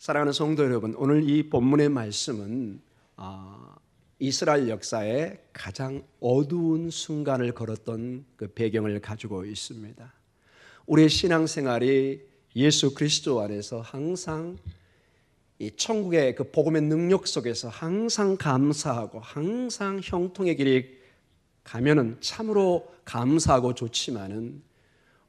사랑하는 성도 여러분, 오늘 이 본문의 말씀은 이스라엘 역사의 가장 어두운 순간을 걸었던 그 배경을 가지고 있습니다. 우리의 신앙생활이 예수 그리스도 안에서 항상 이 천국의 그 복음의 능력 속에서 항상 감사하고 항상 형통의 길이 가면은 참으로 감사하고 좋지만은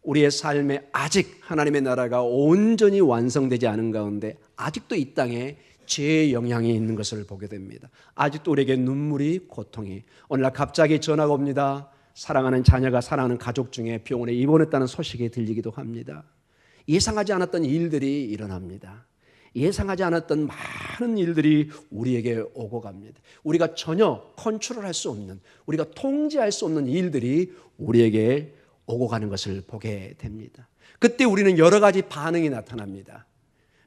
우리의 삶에 아직 하나님의 나라가 온전히 완성되지 않은 가운데 아직도 이 땅에 죄의 영향이 있는 것을 보게 됩니다. 아직도 우리에게 눈물이, 고통이. 오늘날 갑자기 전화가 옵니다. 사랑하는 자녀가 사랑하는 가족 중에 병원에 입원했다는 소식이 들리기도 합니다. 예상하지 않았던 일들이 일어납니다. 예상하지 않았던 많은 일들이 우리에게 오고 갑니다. 우리가 전혀 컨트롤할 수 없는, 우리가 통제할 수 없는 일들이 우리에게 오고 가는 것을 보게 됩니다. 그때 우리는 여러 가지 반응이 나타납니다.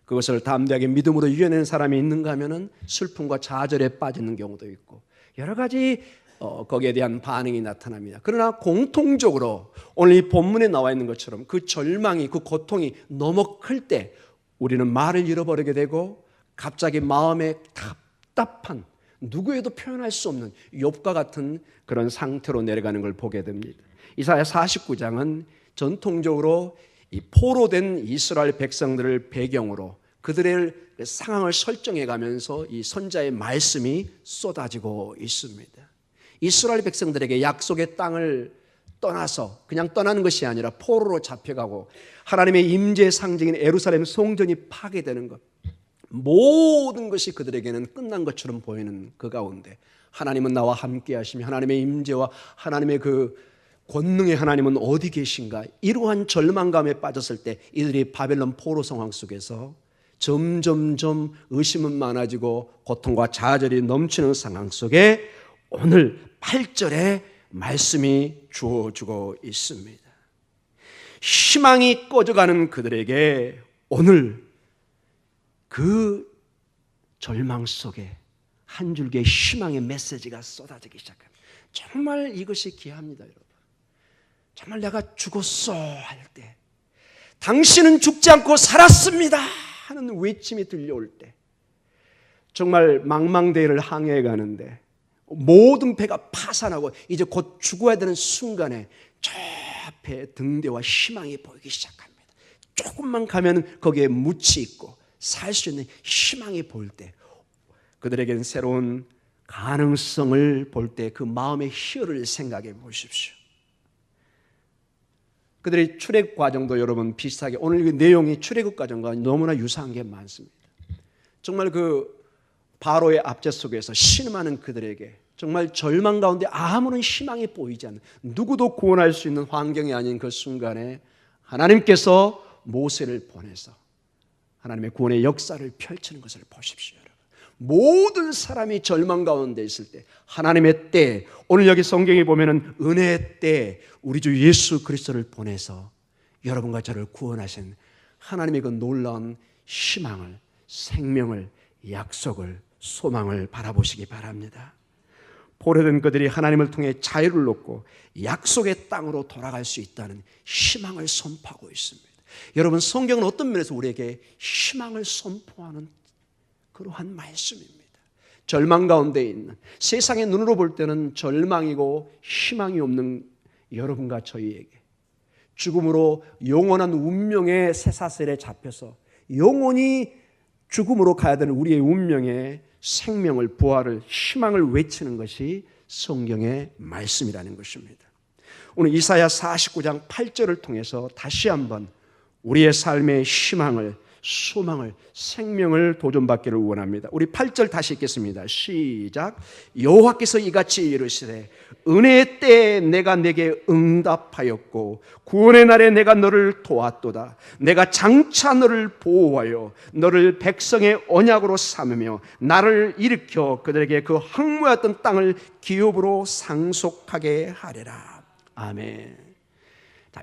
그것을 담대하게 믿음으로 이겨내는 사람이 있는가 하면은 슬픔과 좌절에 빠지는 경우도 있고 여러 가지 거기에 대한 반응이 나타납니다. 그러나 공통적으로 오늘 이 본문에 나와 있는 것처럼 그 절망이, 그 고통이 너무 클 때 우리는 말을 잃어버리게 되고 갑자기 마음에 답답한, 누구에도 표현할 수 없는 욥과 같은 그런 상태로 내려가는 걸 보게 됩니다. 이사야 49장은 전통적으로 이 포로된 이스라엘 백성들을 배경으로 그들의 상황을 설정해 가면서 이 선자의 말씀이 쏟아지고 있습니다. 이스라엘 백성들에게 약속의 땅을 떠나서 그냥 떠나는 것이 아니라 포로로 잡혀가고 하나님의 임재의 상징인 예루살렘 성전이 파괴되는 것, 모든 것이 그들에게는 끝난 것처럼 보이는 그 가운데 하나님은 나와 함께 하시며 하나님의 임재와 하나님의 그 권능의 하나님은 어디 계신가, 이러한 절망감에 빠졌을 때 이들이 바벨론 포로 상황 속에서 점점점 의심은 많아지고 고통과 좌절이 넘치는 상황 속에 오늘 8절에 말씀이 주어지고 있습니다. 희망이 꺼져가는 그들에게 오늘 그 절망 속에 한 줄기의 희망의 메시지가 쏟아지기 시작합니다. 정말 이것이 귀합니다, 여러분. 정말 내가 죽었어 할 때, 당신은 죽지 않고 살았습니다 하는 외침이 들려올 때, 정말 망망대해를 항해해 가는데 모든 배가 파산하고 이제 곧 죽어야 되는 순간에 저 앞에 등대와 희망이 보이기 시작합니다. 조금만 가면 거기에 묻이 있고 살 수 있는 희망이 보일 때, 그들에게는 새로운 가능성을 볼 때 그 마음의 희열을 생각해 보십시오. 그들의 출애굽 과정도 여러분 비슷하게, 오늘 그 내용이 출애굽 과정과 너무나 유사한 게 많습니다. 정말 그 바로의 압제 속에서 신음하는 그들에게 정말 절망 가운데 아무런 희망이 보이지 않는, 누구도 구원할 수 있는 환경이 아닌 그 순간에 하나님께서 모세를 보내서 하나님의 구원의 역사를 펼치는 것을 보십시오. 여러분, 모든 사람이 절망 가운데 있을 때 하나님의 때, 오늘 여기 성경에 보면은 은혜의 때 우리 주 예수 그리스도를 보내서 여러분과 저를 구원하신 하나님의 그 놀라운 희망을, 생명을, 약속을, 소망을 바라보시기 바랍니다. 포로된 그들이 하나님을 통해 자유를 얻고 약속의 땅으로 돌아갈 수 있다는 희망을 선포하고 있습니다. 여러분, 성경은 어떤 면에서 우리에게 희망을 선포하는 그러한 말씀입니다. 절망 가운데 있는, 세상의 눈으로 볼 때는 절망이고 희망이 없는 여러분과 저희에게 죽음으로 영원한 운명의 쇠사슬에 잡혀서 영원히 죽음으로 가야 되는 우리의 운명에 생명을, 부활을, 희망을 외치는 것이 성경의 말씀이라는 것입니다. 오늘 이사야 49장 8절을 통해서 다시 한번 우리의 삶의 희망을, 소망을, 생명을 도전받기를 원합니다. 우리 8절 다시 읽겠습니다. 시작. 여호와께서 이같이 이르시되 은혜의 때에 내가 내게 응답하였고 구원의 날에 내가 너를 도왔도다. 내가 장차 너를 보호하여 너를 백성의 언약으로 삼으며 나를 일으켜 그들에게 그 황무했던 땅을 기업으로 상속하게 하리라. 아멘.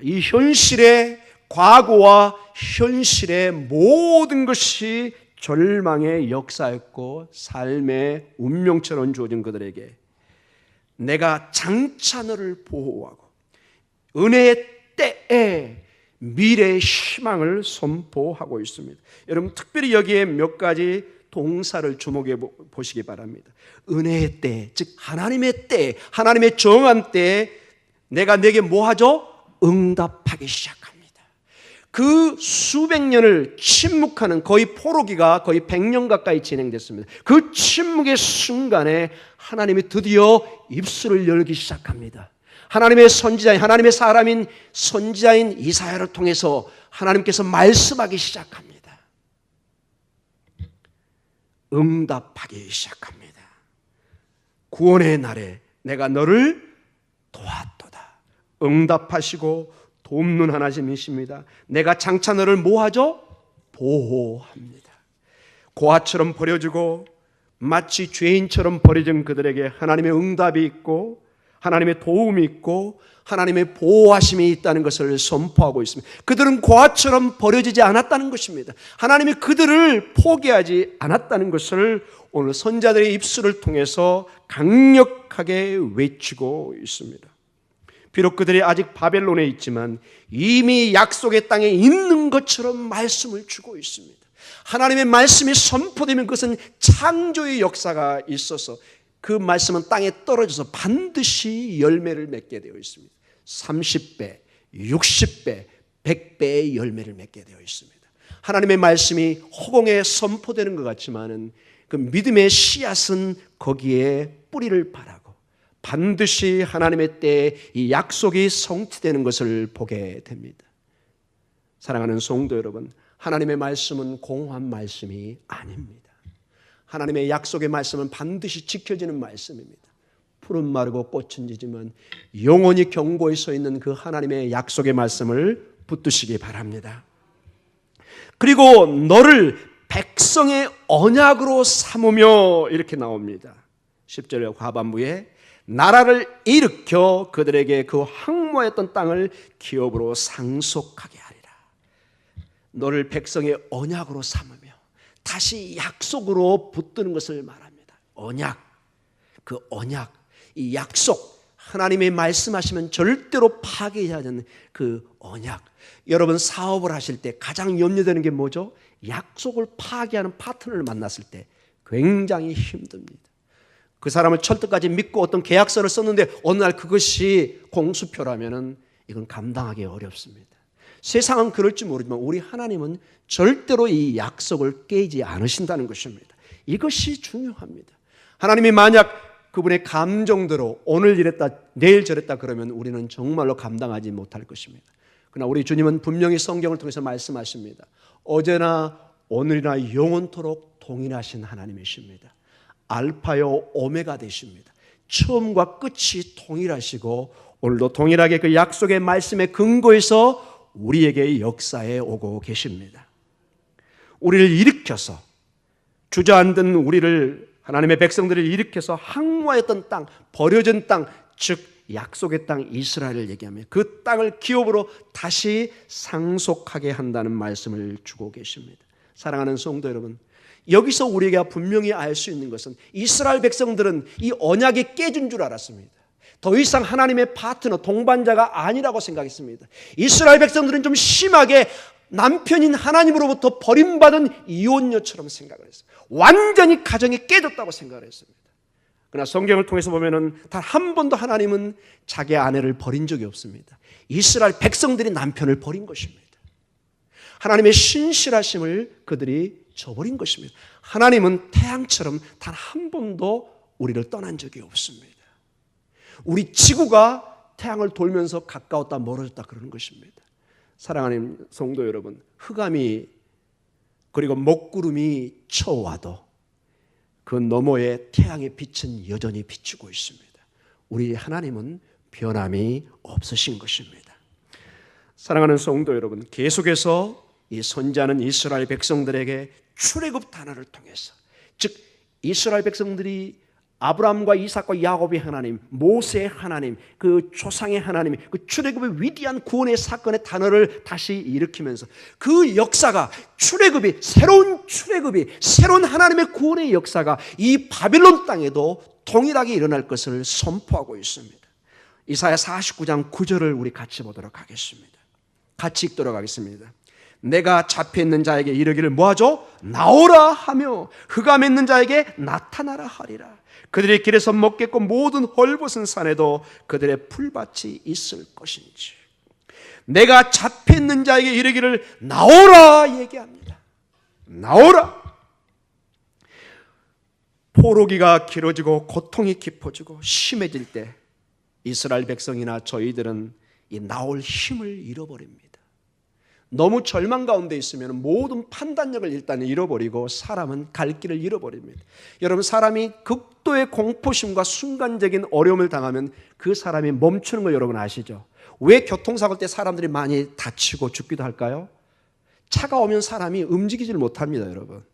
이 현실의 과거와 현실의 모든 것이 절망의 역사였고 삶의 운명처럼 주어진 그들에게 내가 장차 너를 보호하고 은혜의 때에 미래의 희망을 선포하고 있습니다. 여러분 특별히 여기에 몇 가지 동사를 주목해 보시기 바랍니다. 은혜의 때, 즉 하나님의 때, 하나님의 정한 때에 내가 내게 뭐 하죠? 응답하기 시작합니다. 그 수백 년을 침묵하는 거의 포로기가 거의 100년 가까이 진행됐습니다. 그 침묵의 순간에 하나님이 드디어 입술을 열기 시작합니다. 하나님의 선지자인, 하나님의 사람인 선지자인 이사야를 통해서 하나님께서 말씀하기 시작합니다. 응답하기 시작합니다. 구원의 날에 내가 너를 도왔도다. 응답하시고 돕는 하나님이십니다. 내가 장차 너를 뭐하죠? 보호합니다. 고아처럼 버려주고 마치 죄인처럼 버려진 그들에게 하나님의 응답이 있고 하나님의 도움이 있고 하나님의 보호하심이 있다는 것을 선포하고 있습니다. 그들은 고아처럼 버려지지 않았다는 것입니다. 하나님이 그들을 포기하지 않았다는 것을 오늘 선자들의 입술을 통해서 강력하게 외치고 있습니다. 비록 그들이 아직 바벨론에 있지만 이미 약속의 땅에 있는 것처럼 말씀을 주고 있습니다. 하나님의 말씀이 선포되면 그것은 창조의 역사가 있어서 그 말씀은 땅에 떨어져서 반드시 열매를 맺게 되어 있습니다. 30배, 60배, 100배의 열매를 맺게 되어 있습니다. 하나님의 말씀이 허공에 선포되는 것 같지만은 그 믿음의 씨앗은 거기에 뿌리를 바라고 반드시 하나님의 때에 이 약속이 성취되는 것을 보게 됩니다. 사랑하는 성도 여러분, 하나님의 말씀은 공허한 말씀이 아닙니다. 하나님의 약속의 말씀은 반드시 지켜지는 말씀입니다. 푸른 마르고 꽃은 지지만 영원히 경고에 서 있는 그 하나님의 약속의 말씀을 붙드시기 바랍니다. 그리고 너를 백성의 언약으로 삼으며 이렇게 나옵니다. 10절 하반부에 나라를 일으켜 그들에게 그 황무했던 땅을 기업으로 상속하게 하리라. 너를 백성의 언약으로 삼으며 다시 약속으로 붙드는 것을 말합니다. 언약, 그 언약, 이 약속, 하나님의 말씀하시면 절대로 파괴하지 않는 그 언약. 여러분 사업을 하실 때 가장 염려되는 게 뭐죠? 약속을 파괴하는 파트너를 만났을 때 굉장히 힘듭니다. 그 사람을 철떡까지 믿고 어떤 계약서를 썼는데 어느 날 그것이 공수표라면은 이건 감당하기 어렵습니다. 세상은 그럴지 모르지만 우리 하나님은 절대로 이 약속을 깨지 않으신다는 것입니다. 이것이 중요합니다. 하나님이 만약 그분의 감정대로 오늘 이랬다 내일 저랬다 그러면 우리는 정말로 감당하지 못할 것입니다. 그러나 우리 주님은 분명히 성경을 통해서 말씀하십니다. 어제나 오늘이나 영원토록 동일하신 하나님이십니다. 알파요 오메가 되십니다. 처음과 끝이 동일하시고 오늘도 동일하게 그 약속의 말씀의 근거에서 우리에게 역사에 오고 계십니다. 우리를 일으켜서 주저앉은 우리를 하나님의 백성들을 일으켜서 항모했던 땅, 버려진 땅, 즉 약속의 땅 이스라엘을 얘기하며 그 땅을 기업으로 다시 상속하게 한다는 말씀을 주고 계십니다. 사랑하는 성도 여러분, 여기서 우리가 분명히 알 수 있는 것은 이스라엘 백성들은 이 언약이 깨진 줄 알았습니다. 더 이상 하나님의 파트너, 동반자가 아니라고 생각했습니다. 이스라엘 백성들은 좀 심하게 남편인 하나님으로부터 버림받은 이혼녀처럼 생각을 했어요. 완전히 가정이 깨졌다고 생각을 했습니다. 그러나 성경을 통해서 보면은 단 한 번도 하나님은 자기 아내를 버린 적이 없습니다. 이스라엘 백성들이 남편을 버린 것입니다. 하나님의 신실하심을 그들이 저버린 것입니다. 하나님은 태양처럼 단 한 번도 우리를 떠난 적이 없습니다. 우리 지구가 태양을 돌면서 가까웠다 멀어졌다 그러는 것입니다. 사랑하는 성도 여러분, 흑암이 그리고 먹구름이 쳐와도 그 너머에 태양의 빛은 여전히 비추고 있습니다. 우리 하나님은 변함이 없으신 것입니다. 사랑하는 성도 여러분, 계속해서 이 선지자는 이스라엘 백성들에게 출애굽 단어를 통해서, 즉 이스라엘 백성들이 아브라함과 이삭과 야곱의 하나님, 모세의 하나님, 그 조상의 하나님, 그 출애굽의 위대한 구원의 사건의 단어를 다시 일으키면서 그 역사가 출애굽이 새로운 하나님의 구원의 역사가 이 바빌론 땅에도 동일하게 일어날 것을 선포하고 있습니다. 이사야 49장 9절을 우리 같이 보도록 하겠습니다. 같이 읽도록 하겠습니다. 내가 잡혀있는 자에게 이르기를 뭐하죠? 나오라 하며 흑암에 있는 자에게 나타나라 하리라. 그들의 길에서 먹겠고 모든 헐벗은 산에도 그들의 풀밭이 있을 것인지. 내가 잡혀있는 자에게 이르기를 나오라 얘기합니다. 나오라. 포로기가 길어지고 고통이 깊어지고 심해질 때 이스라엘 백성이나 저희들은 이 나올 힘을 잃어버립니다. 너무 절망 가운데 있으면 모든 판단력을 일단 잃어버리고 사람은 갈 길을 잃어버립니다. 여러분, 사람이 극도의 공포심과 순간적인 어려움을 당하면 그 사람이 멈추는 거 여러분 아시죠? 왜 교통사고 때 사람들이 많이 다치고 죽기도 할까요? 차가 오면 사람이 움직이질 못합니다. 여러분,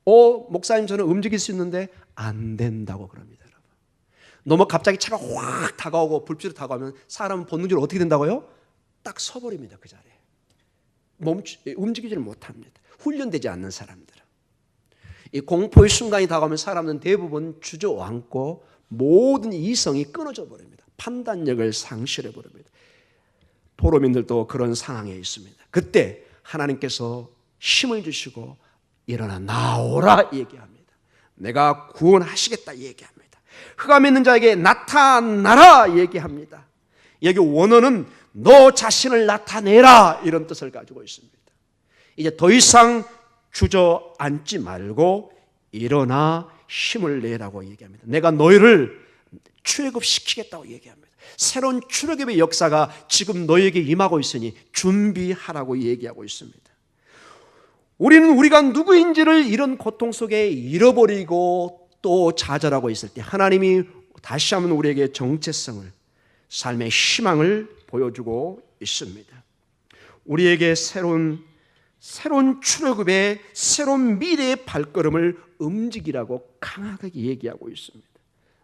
목사님 저는 움직일 수 있는데 안 된다고 그럽니다. 여러분, 너무 갑자기 차가 확 다가오고 불빛으로 다가오면 사람은 본능적으로 어떻게 된다고요? 딱 서버립니다. 그 자리에 움직이지를 못합니다. 훈련되지 않는 사람들은. 이 공포의 순간이 다가오면 사람은 대부분 주저앉고 모든 이성이 끊어져 버립니다. 판단력을 상실해 버립니다. 포로민들도 그런 상황에 있습니다. 그때 하나님께서 힘을 주시고 일어나 나오라 얘기합니다. 내가 구원하시겠다 얘기합니다. 흑암에 있는 자에게 나타나라 얘기합니다. 여기 원어는 너 자신을 나타내라 이런 뜻을 가지고 있습니다. 이제 더 이상 주저앉지 말고 일어나 힘을 내라고 얘기합니다. 내가 너희를 출애굽시키겠다고 얘기합니다. 새로운 출애굽의 역사가 지금 너희에게 임하고 있으니 준비하라고 얘기하고 있습니다. 우리는 우리가 누구인지를 이런 고통 속에 잃어버리고 또 좌절하고 있을 때 하나님이 다시 한번 우리에게 정체성을, 삶의 희망을 보여주고 있습니다. 우리에게 새로운 출애굽의 새로운 미래의 발걸음을 움직이라고 강하게 얘기하고 있습니다.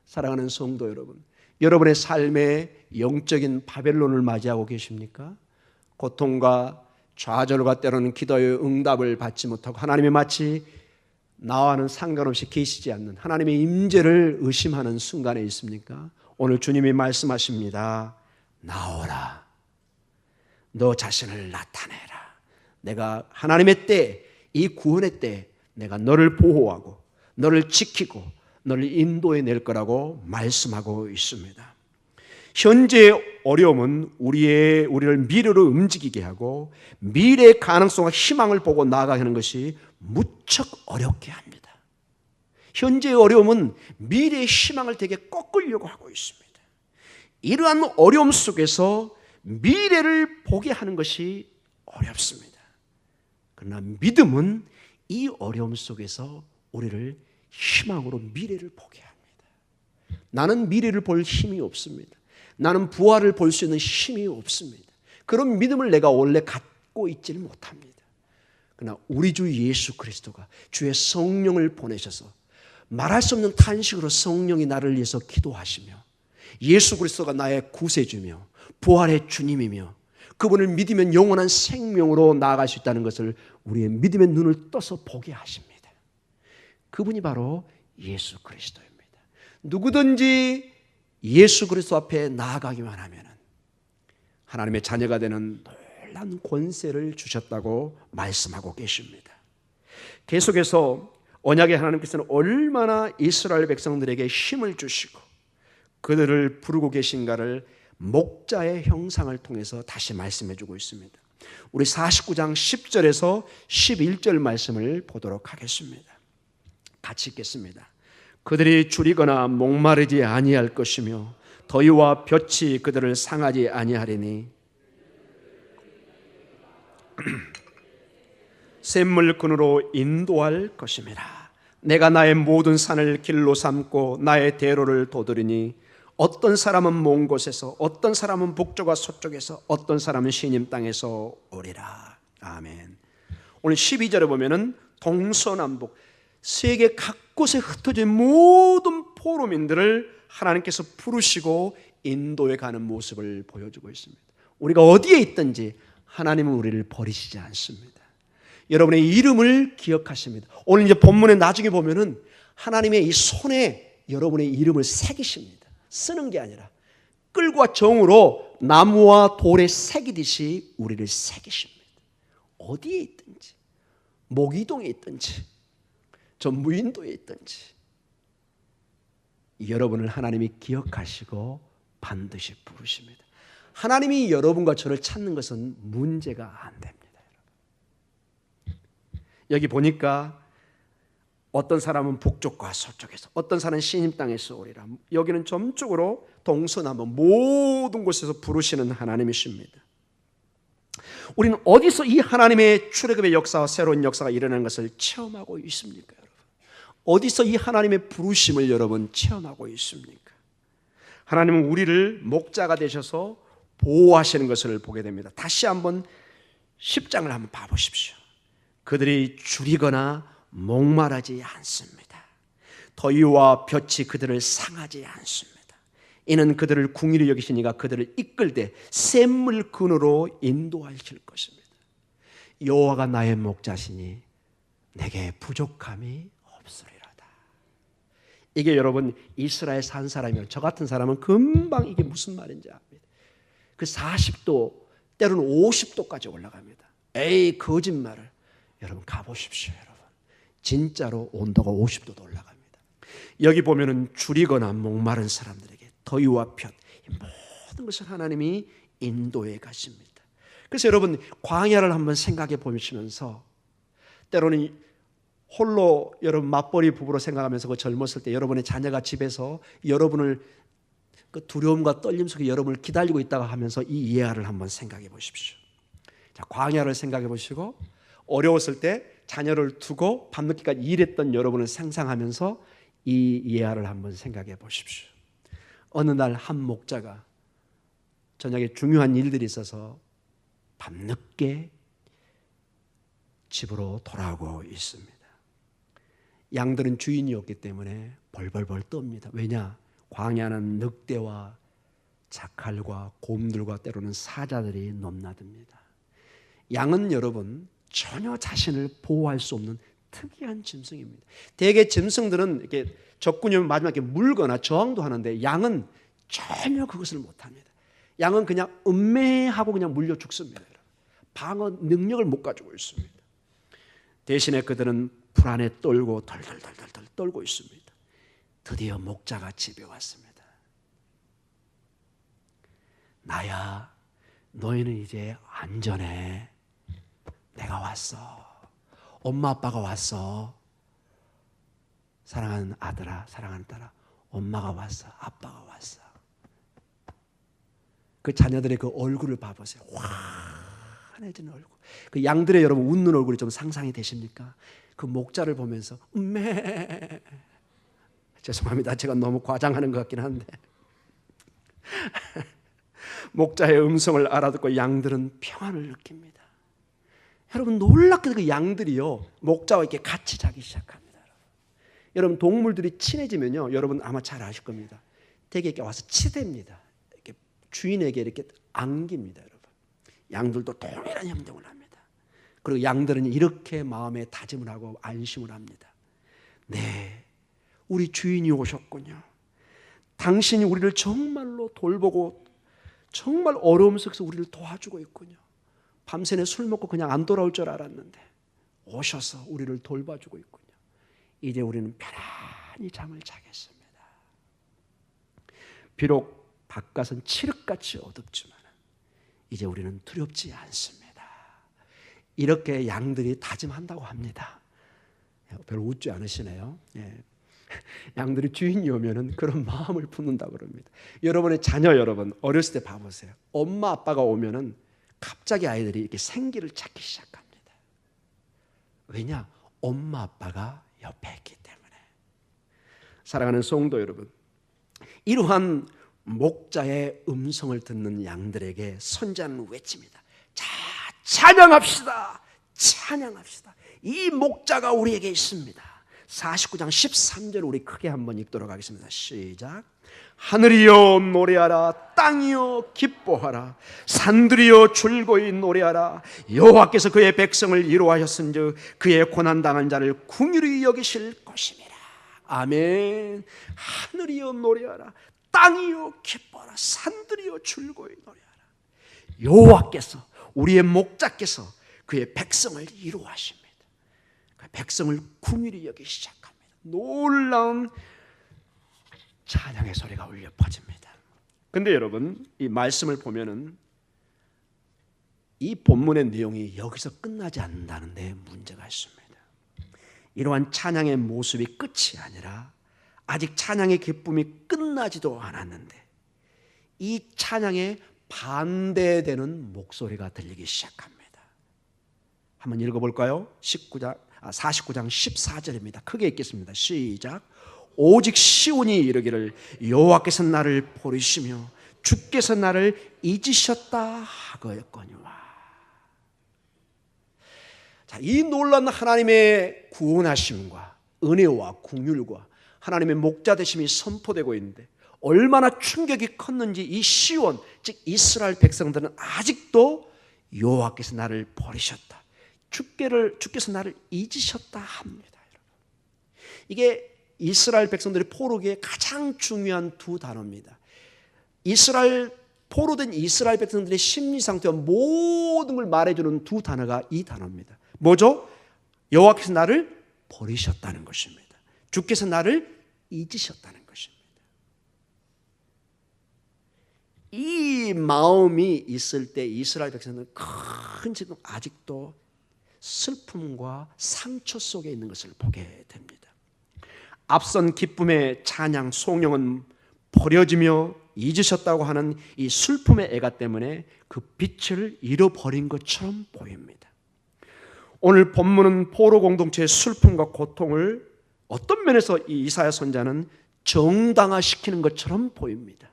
사랑하는 성도 여러분, 여러분의 삶에 영적인 바벨론을 맞이하고 계십니까? 고통과 좌절과 때로는 기도의 응답을 받지 못하고 하나님이 마치 나와는 상관없이 계시지 않는 하나님의 임재를 의심하는 순간에 있습니까? 오늘 주님이 말씀하십니다. 나오라. 너 자신을 나타내라. 내가 하나님의 때, 이 구원의 때 내가 너를 보호하고 너를 지키고 너를 인도해 낼 거라고 말씀하고 있습니다. 현재의 어려움은 우리를 미래로 움직이게 하고 미래의 가능성과 희망을 보고 나아가게 하는 것이 무척 어렵게 합니다. 현재의 어려움은 미래의 희망을 되게 꺾으려고 하고 있습니다. 이러한 어려움 속에서 미래를 보게 하는 것이 어렵습니다. 그러나 믿음은 이 어려움 속에서 우리를 희망으로 미래를 보게 합니다. 나는 미래를 볼 힘이 없습니다. 나는 부활을 볼 수 있는 힘이 없습니다. 그런 믿음을 내가 원래 갖고 있지를 못합니다. 그러나 우리 주 예수 그리스도가 주의 성령을 보내셔서 말할 수 없는 탄식으로 성령이 나를 위해서 기도하시며 예수 그리스도가 나의 구세주며 부활의 주님이며 그분을 믿으면 영원한 생명으로 나아갈 수 있다는 것을 우리의 믿음의 눈을 떠서 보게 하십니다. 그분이 바로 예수 그리스도입니다. 누구든지 예수 그리스도 앞에 나아가기만 하면 하나님의 자녀가 되는 놀라운 권세를 주셨다고 말씀하고 계십니다. 계속해서 언약의 하나님께서는 얼마나 이스라엘 백성들에게 힘을 주시고 그들을 부르고 계신가를 목자의 형상을 통해서 다시 말씀해 주고 있습니다. 우리 49장 10절에서 11절 말씀을 보도록 하겠습니다. 같이 읽겠습니다. 그들이 줄이거나 목마르지 아니할 것이며 더위와 볕이 그들을 상하지 아니하리니 샘물 근으로 인도할 것임이라. 내가 나의 모든 산을 길로 삼고 나의 대로를 도드리니 어떤 사람은 먼 곳에서 어떤 사람은 북쪽과 서쪽에서 어떤 사람은 시님 땅에서 오리라. 아멘. 오늘 12절에 보면은 동서남북 세계 각곳에 흩어진 모든 포로민들을 하나님께서 부르시고 인도해 가는 모습을 보여주고 있습니다. 우리가 어디에 있든지 하나님은 우리를 버리시지 않습니다. 여러분의 이름을 기억하십니다. 오늘 이제 본문에 나중에 보면은 하나님의 이 손에 여러분의 이름을 새기십니다. 쓰는 게 아니라 끌과 정으로 나무와 돌에 새기듯이 우리를 새기십니다. 어디에 있든지, 모기동에 있든지, 저 무인도에 있든지 여러분을 하나님이 기억하시고 반드시 부르십니다. 하나님이 여러분과 저를 찾는 것은 문제가 안 됩니다. 여기 보니까 어떤 사람은 북쪽과 서쪽에서, 어떤 사람은 시님 땅에서 오리라. 여기는 전적으로 동서남북 모든 곳에서 부르시는 하나님이십니다. 우리는 어디서 이 하나님의 출애굽의 역사와 새로운 역사가 일어나는 것을 체험하고 있습니까, 여러분? 어디서 이 하나님의 부르심을 여러분 체험하고 있습니까? 하나님은 우리를 목자가 되셔서 보호하시는 것을 보게 됩니다. 다시 한번 10장을 한번 봐보십시오. 그들이 줄이거나 목마르지 않습니다. 더위와 볕이 그들을 상하지 않습니다. 이는 그들을 궁휼히 여기시니가 그들을 이끌되 샘물 근으로 인도하실 것입니다. 여호와가 나의 목자시니 내게 부족함이 없으리로다. 이게 여러분 이스라엘 산 사람이면, 저 같은 사람은 금방 이게 무슨 말인지 압니다. 그 40도 때로는 50도까지 올라갑니다. 에이, 거짓말을. 여러분 가보십시오. 여러분 진짜로 온도가 50도도 올라갑니다. 여기 보면은 줄이거나 목마른 사람들에게 더위와 볕, 모든 것을 하나님이 인도해 가십니다. 그래서 여러분 광야를 한번 생각해 보시면서, 때로는 홀로 여러분 맞벌이 부부로 생각하면서 그 젊었을 때 여러분의 자녀가 집에서 여러분을 그 두려움과 떨림 속에 여러분을 기다리고 있다고 하면서 이 이해를 한번 생각해 보십시오. 자, 광야를 생각해 보시고, 어려웠을 때 자녀를 두고 밤늦게까지 일했던 여러분을 상상하면서 이 예화를 한번 생각해 보십시오. 어느 날 한 목자가 저녁에 중요한 일들이 있어서 밤늦게 집으로 돌아오고 있습니다. 양들은 주인이 없기 때문에 벌벌벌 떱니다. 왜냐? 광야는 늑대와 자칼과 곰들과 때로는 사자들이 넘나듭니다. 양은 여러분 전혀 자신을 보호할 수 없는 특이한 짐승입니다. 대개 짐승들은 이렇게 적군이 오면 마지막에 물거나 저항도 하는데 양은 전혀 그것을 못합니다. 양은 그냥 음매하고 그냥 물려 죽습니다. 방어 능력을 못 가지고 있습니다. 대신에 그들은 불안에 떨고 덜덜덜덜 떨고 있습니다. 드디어 목자가 집에 왔습니다. 나야, 너희는 이제 안전해. 내가 왔어. 엄마 아빠가 왔어. 사랑하는 아들아, 사랑하는 딸아, 엄마가 왔어. 아빠가 왔어. 그 자녀들의 그 얼굴을 봐보세요. 환해지는 얼굴. 그 양들의 여러분 웃는 얼굴이 좀 상상이 되십니까? 그 목자를 보면서 죄송합니다. 제가 너무 과장하는 것 같긴 한데 목자의 음성을 알아듣고 양들은 평안을 느낍니다. 여러분 놀랍게도 그 양들이요 목자와 이렇게 같이 자기 시작합니다. 여러분 동물들이 친해지면요, 여러분 아마 잘 아실 겁니다. 되게 이렇게 와서 치댑니다. 이렇게 주인에게 이렇게 안깁니다. 여러분 양들도 동일한 행동을 합니다. 그리고 양들은 이렇게 마음에 다짐을 하고 안심을 합니다. 네, 우리 주인이 오셨군요. 당신이 우리를 정말로 돌보고 정말 어려움 속에서 우리를 도와주고 있군요. 밤새내 술 먹고 그냥 안 돌아올 줄 알았는데 오셔서 우리를 돌봐주고 있군요. 이제 우리는 편안히 잠을 자겠습니다. 비록 바깥은 칠흑같이 어둡지만 이제 우리는 두렵지 않습니다. 이렇게 양들이 다짐한다고 합니다. 별로 웃지 않으시네요. 예. 양들이 주인이 오면은 그런 마음을 품는다고 그럽니다. 여러분의 자녀 여러분 어렸을 때 봐보세요. 엄마 아빠가 오면은 갑자기 아이들이 이렇게 생기를 찾기 시작합니다. 왜냐? 엄마 아빠가 옆에 있기 때문에. 사랑하는 성도 여러분, 이러한 목자의 음성을 듣는 양들에게 선지자는 외칩니다. 자, 찬양합시다. 찬양합시다. 이 목자가 우리에게 있습니다. 49장 13절 우리 크게 한번 읽도록 하겠습니다. 시작. 하늘이여 노래하라. 땅이여 기뻐하라. 산들이여 즐거이 노래하라. 여호와께서 그의 백성을 이루하셨은즉 그의 고난당한 자를 긍휼히 여기실 것임이라. 아멘. 하늘이여 노래하라. 땅이여 기뻐라, 산들이여 즐거이 노래하라. 여호와께서, 우리의 목자께서 그의 백성을 이루하십니다. 그 백성을 긍휼히 여기기 시작합니다. 놀라운 찬양의 소리가 울려 퍼집니다. 근데 여러분, 이 말씀을 보면은 이 본문의 내용이 여기서 끝나지 않는다는 데 문제가 있습니다. 이러한 찬양의 모습이 끝이 아니라 아직 찬양의 기쁨이 끝나지도 않았는데 이 찬양에 반대되는 목소리가 들리기 시작합니다. 한번 읽어볼까요? 49장 14절입니다. 크게 읽겠습니다. 시작. 오직 시온이 이르기를 여호와께서 나를 버리시며 주께서 나를 잊으셨다 하거니와. 자, 이 놀라운 하나님의 구원하심과 은혜와 긍휼과 하나님의 목자 되심이 선포되고 있는데 얼마나 충격이 컸는지 이 시온, 즉 이스라엘 백성들은 아직도 여호와께서 나를 버리셨다, 주께서 나를 잊으셨다 합니다. 이게 이스라엘 백성들의 포로기에 가장 중요한 두 단어입니다. 포로된 이스라엘 백성들의 심리 상태와 모든 걸 말해주는 두 단어가 이 단어입니다. 뭐죠? 여호와께서 나를 버리셨다는 것입니다. 주께서 나를 잊으셨다는 것입니다. 이 마음이 있을 때 이스라엘 백성들은 큰 지금 아직도 슬픔과 상처 속에 있는 것을 보게 됩니다. 앞선 기쁨의 찬양 송영은 버려지며 잊으셨다고 하는 이 슬픔의 애가 때문에 그 빛을 잃어버린 것처럼 보입니다. 오늘 본문은 포로 공동체의 슬픔과 고통을 어떤 면에서 이 이사야 선지자는 정당화시키는 것처럼 보입니다.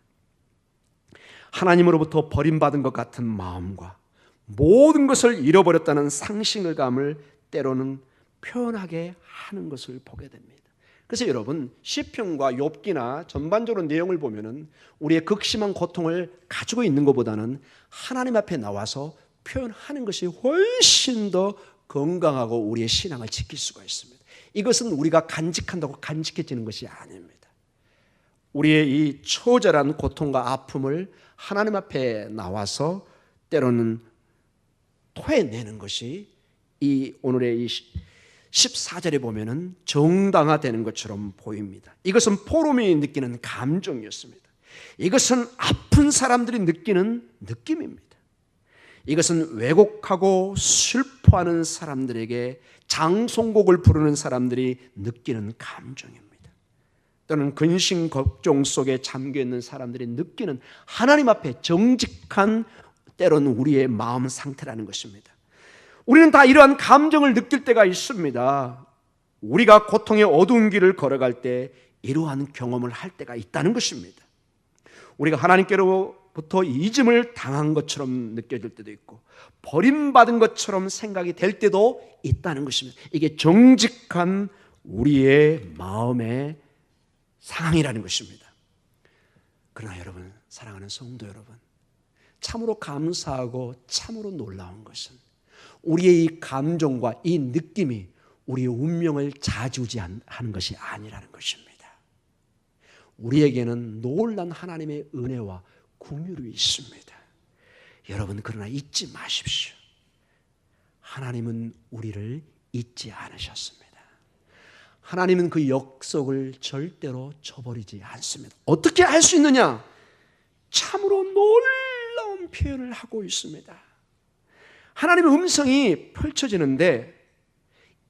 하나님으로부터 버림받은 것 같은 마음과 모든 것을 잃어버렸다는 상실감을 때로는 표현하게 하는 것을 보게 됩니다. 그래서 여러분, 시편과 욥기나 전반적으로 내용을 보면은 우리의 극심한 고통을 가지고 있는 것보다는 하나님 앞에 나와서 표현하는 것이 훨씬 더 건강하고 우리의 신앙을 지킬 수가 있습니다. 이것은 우리가 간직한다고 간직해지는 것이 아닙니다. 우리의 이 처절한 고통과 아픔을 하나님 앞에 나와서 때로는 토해내는 것이 이 오늘의 이 14절에 보면은 정당화되는 것처럼 보입니다. 이것은 포로민이 느끼는 감정이었습니다. 이것은 아픈 사람들이 느끼는 느낌입니다. 이것은 왜곡하고 슬퍼하는 사람들에게 장송곡을 부르는 사람들이 느끼는 감정입니다. 또는 근심 걱정 속에 잠겨있는 사람들이 느끼는 하나님 앞에 정직한 때로는 우리의 마음 상태라는 것입니다. 우리는 다 이러한 감정을 느낄 때가 있습니다. 우리가 고통의 어두운 길을 걸어갈 때 이러한 경험을 할 때가 있다는 것입니다. 우리가 하나님께로부터 잊음을 당한 것처럼 느껴질 때도 있고 버림받은 것처럼 생각이 될 때도 있다는 것입니다. 이게 정직한 우리의 마음의 상황이라는 것입니다. 그러나 여러분, 사랑하는 성도 여러분, 참으로 감사하고 참으로 놀라운 것은 우리의 이 감정과 이 느낌이 우리의 운명을 좌지우지하는 것이 아니라는 것입니다. 우리에게는 놀란 하나님의 은혜와 긍휼이 있습니다. 여러분, 그러나 잊지 마십시오. 하나님은 우리를 잊지 않으셨습니다. 하나님은 그 약속을 절대로 저버리지 않습니다. 어떻게 할 수 있느냐? 참으로 놀라운 표현을 하고 있습니다. 하나님의 음성이 펼쳐지는데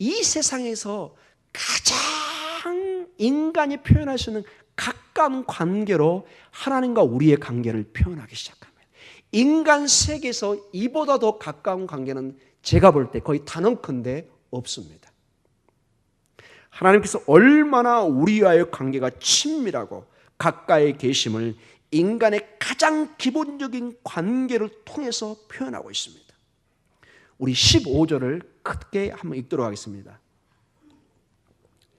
이 세상에서 가장 인간이 표현할 수 있는 가까운 관계로 하나님과 우리의 관계를 표현하기 시작합니다. 인간 세계에서 이보다 더 가까운 관계는 제가 볼 때 거의 단언컨대 없습니다. 하나님께서 얼마나 우리와의 관계가 친밀하고 가까이 계심을 인간의 가장 기본적인 관계를 통해서 표현하고 있습니다. 우리 15절을 크게 한번 읽도록 하겠습니다.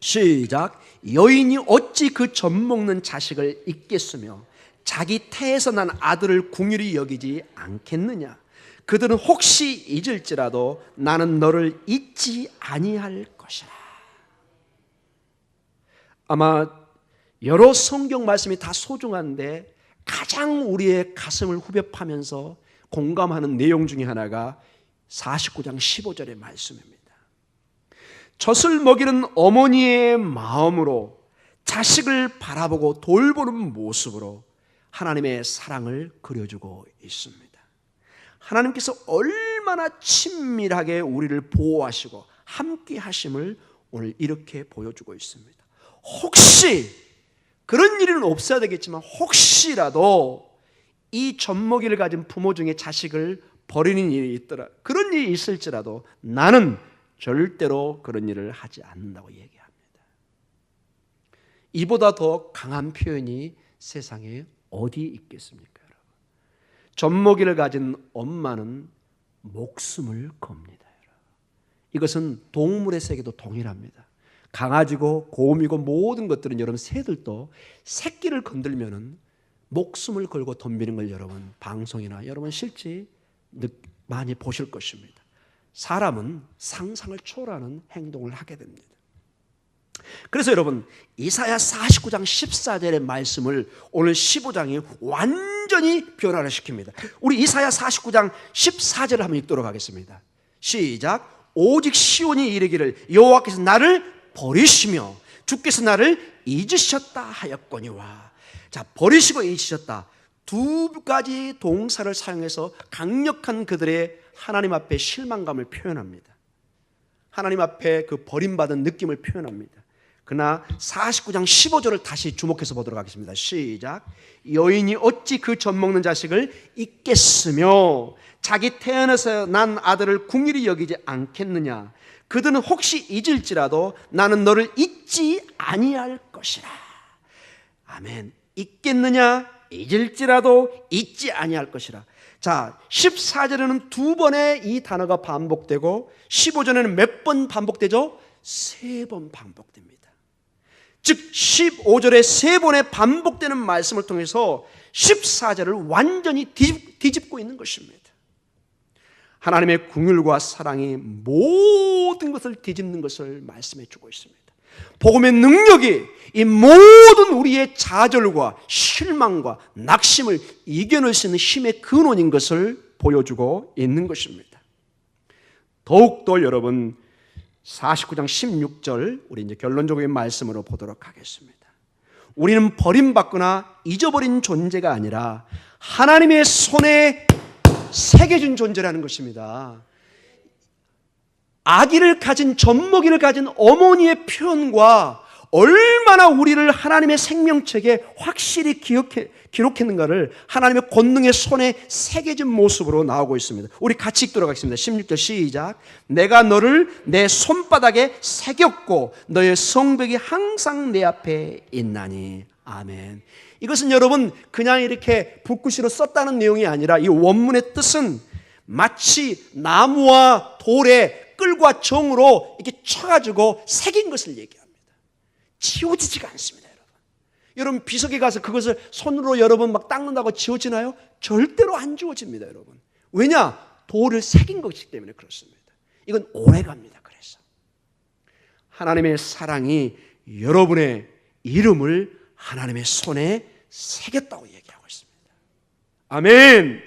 시작. 여인이 어찌 그 젖먹는 자식을 잊겠으며 자기 태에서 난 아들을 긍휼히 여기지 않겠느냐. 그들은 혹시 잊을지라도 나는 너를 잊지 아니할 것이라. 아마 여러 성경 말씀이 다 소중한데 가장 우리의 가슴을 후벼 파면서 공감하는 내용 중에 하나가 49장 15절의 말씀입니다. 젖을 먹이는 어머니의 마음으로 자식을 바라보고 돌보는 모습으로 하나님의 사랑을 그려주고 있습니다. 하나님께서 얼마나 친밀하게 우리를 보호하시고 함께 하심을 오늘 이렇게 보여주고 있습니다. 혹시 그런 일은 없어야 되겠지만 혹시라도 이 젖먹이를 가진 부모 중에 자식을 버리는 일이 있더라, 그런 일이 있을지라도 나는 절대로 그런 일을 하지 않는다고 얘기합니다. 이보다 더 강한 표현이 세상에 어디 있겠습니까, 여러분? 젖먹이를 가진 엄마는 목숨을 겁니다, 여러분. 이것은 동물의 세계도 동일합니다. 강아지고 곰이고 모든 것들은, 여러분 새들도 새끼를 건들면은 목숨을 걸고 덤비는 걸 여러분 방송이나 여러분 실제 많이 보실 것입니다. 사람은 상상을 초월하는 행동을 하게 됩니다. 그래서 여러분 이사야 49장 14절의 말씀을 오늘 15장이 완전히 변화를 시킵니다. 우리 이사야 49장 14절을 한번 읽도록 하겠습니다. 시작. 오직 시온이 이르기를 여호와께서 나를 버리시며 주께서 나를 잊으셨다 하였거니와. 자, 버리시고 잊으셨다, 두 가지 동사를 사용해서 강력한 그들의 하나님 앞에 실망감을 표현합니다. 하나님 앞에 그 버림받은 느낌을 표현합니다. 그러나 49장 15절을 다시 주목해서 보도록 하겠습니다. 시작. 여인이 어찌 그 젖먹는 자식을 잊겠으며 자기 태어나서 난 아들을 궁일이 여기지 않겠느냐. 그들은 혹시 잊을지라도 나는 너를 잊지 아니할 것이라. 아멘. 잊겠느냐, 잊을지라도 잊지 아니할 것이라. 자, 14절에는 두 번의 이 단어가 반복되고 15절에는 몇 번 반복되죠? 3번 반복됩니다. 즉 15절에 3번의 반복되는 말씀을 통해서 14절을 완전히 뒤집고 있는 것입니다. 하나님의 긍휼과 사랑이 모든 것을 뒤집는 것을 말씀해 주고 있습니다. 복음의 능력이 이 모든 우리의 좌절과 실망과 낙심을 이겨낼 수 있는 힘의 근원인 것을 보여주고 있는 것입니다. 더욱더 여러분 49장 16절 우리 이제 결론적인 말씀으로 보도록 하겠습니다. 우리는 버림받거나 잊어버린 존재가 아니라 하나님의 손에 새겨진 존재라는 것입니다. 아기를 가진, 젖먹이를 가진 어머니의 표현과 얼마나 우리를 하나님의 생명책에 확실히 기록했는가를 하나님의 권능의 손에 새겨진 모습으로 나오고 있습니다. 우리 같이 읽도록 하겠습니다. 16절 시작. 내가 너를 내 손바닥에 새겼고 너의 성벽이 항상 내 앞에 있나니. 아멘. 이것은 여러분 그냥 이렇게 붓글씨로 썼다는 내용이 아니라 이 원문의 뜻은 마치 나무와 돌에 끌과 정으로 이렇게 쳐가지고 새긴 것을 얘기합니다. 지워지지가 않습니다, 여러분. 여러분 비석에 가서 그것을 손으로 여러분 막 닦는다고 지워지나요? 절대로 안 지워집니다, 여러분. 왜냐? 돌을 새긴 것이기 때문에 그렇습니다. 이건 오래갑니다. 그래서 하나님의 사랑이 여러분의 이름을 하나님의 손에 새겼다고 얘기하고 있습니다. 아멘.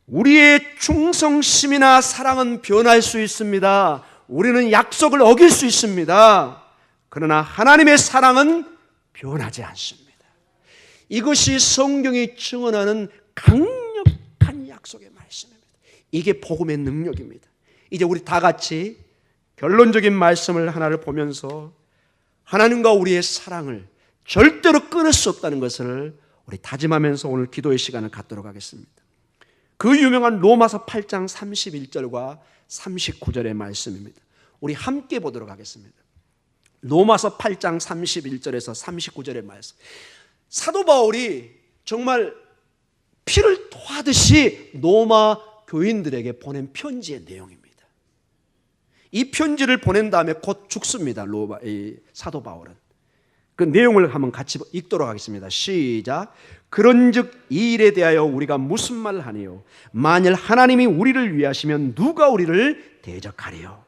우리의 충성심이나 사랑은 변할 수 있습니다. 우리는 약속을 어길 수 있습니다. 그러나 하나님의 사랑은 변하지 않습니다. 이것이 성경이 증언하는 강력한 약속의 말씀입니다. 이게 복음의 능력입니다. 이제 우리 다 같이 결론적인 말씀을 하나를 보면서 하나님과 우리의 사랑을 절대로 끊을 수 없다는 것을 우리 다짐하면서 오늘 기도의 시간을 갖도록 하겠습니다. 그 유명한 로마서 8장 31절과 39절의 말씀입니다. 우리 함께 보도록 하겠습니다. 로마서 8장 31절에서 39절의 말씀. 사도 바울이 정말 피를 토하듯이 로마 교인들에게 보낸 편지의 내용입니다. 이 편지를 보낸 다음에 곧 죽습니다. 사도 바울은. 그 내용을 한번 같이 읽도록 하겠습니다. 시작. 그런즉 이 일에 대하여 우리가 무슨 말을 하니요? 만일 하나님이 우리를 위하시면 누가 우리를 대적하리요?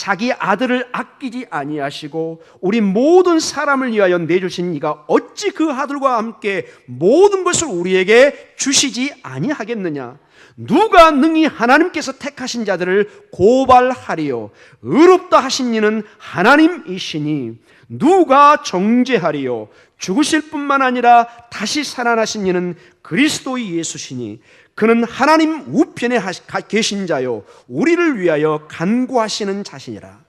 자기 아들을 아끼지 아니하시고 우리 모든 사람을 위하여 내주신 이가 어찌 그 아들과 함께 모든 것을 우리에게 주시지 아니하겠느냐? 누가 능히 하나님께서 택하신 자들을 고발하리요? 의롭다 하신 이는 하나님이시니 누가 정죄하리요? 죽으실 뿐만 아니라 다시 살아나신 이는 그리스도 예수시니 그는 하나님 우편에 계신 자요 우리를 위하여 간구하시는 자시니라.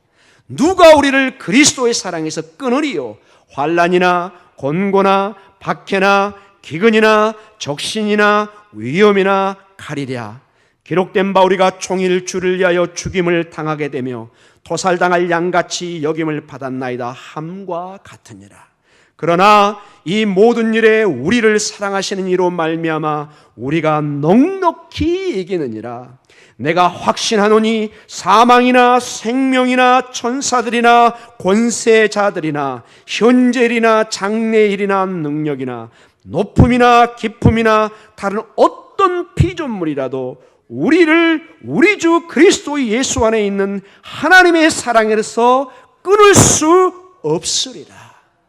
누가 우리를 그리스도의 사랑에서 끊으리요? 환난이나 곤고나 박해나 기근이나 적신이나 위험이나 칼이랴. 기록된 바 우리가 종일 주를 위하여 죽임을 당하게 되며 토살당할 양같이 여김을 받았나이다 함과 같으니라. 그러나 이 모든 일에 우리를 사랑하시는 이로 말미암아 우리가 넉넉히 이기느니라. 내가 확신하노니 사망이나 생명이나 천사들이나 권세자들이나 현재일이나 장래일이나 능력이나 높음이나 깊음이나 다른 어떤 피조물이라도 우리를 우리 주 그리스도 예수 안에 있는 하나님의 사랑에서 끊을 수 없으리라.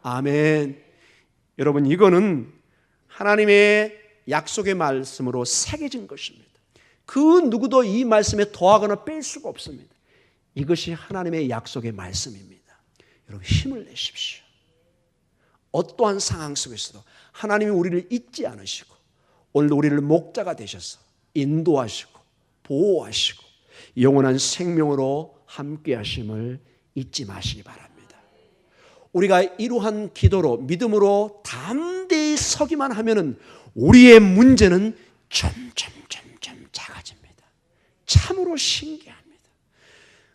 아멘. 여러분, 이거는 하나님의 약속의 말씀으로 새겨진 것입니다. 그 누구도 이 말씀에 더하거나 뺄 수가 없습니다. 이것이 하나님의 약속의 말씀입니다. 여러분, 힘을 내십시오. 어떠한 상황 속에서도 하나님이 우리를 잊지 않으시고 오늘도 우리를 목자가 되셔서 인도하시고 보호하시고 영원한 생명으로 함께 하심을 잊지 마시기 바랍니다. 우리가 이러한 기도로 믿음으로 담대히 서기만 하면은 우리의 문제는 점점 작아집니다. 참으로 신기합니다.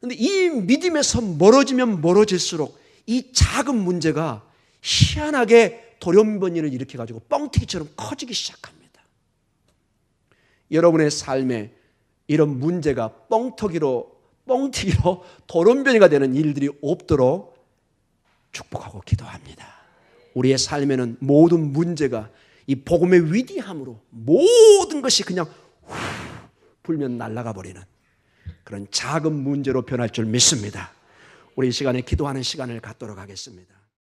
그런데 이 믿음에서 멀어지면 멀어질수록 이 작은 문제가 희한하게 돌연변이를 일으켜가지고 뻥튀기처럼 커지기 시작합니다. 여러분의 삶에 이런 문제가 뻥튀기로 돌연변이가 되는 일들이 없도록 축복하고 기도합니다. 우리의 삶에는 모든 문제가 이 복음의 위대함으로 모든 것이 그냥 불면 날아가 버리는 그런 작은 문제로 변할 줄 믿습니다. 우리 이 시간에 기도하는 시간을 갖도록 하겠습니다.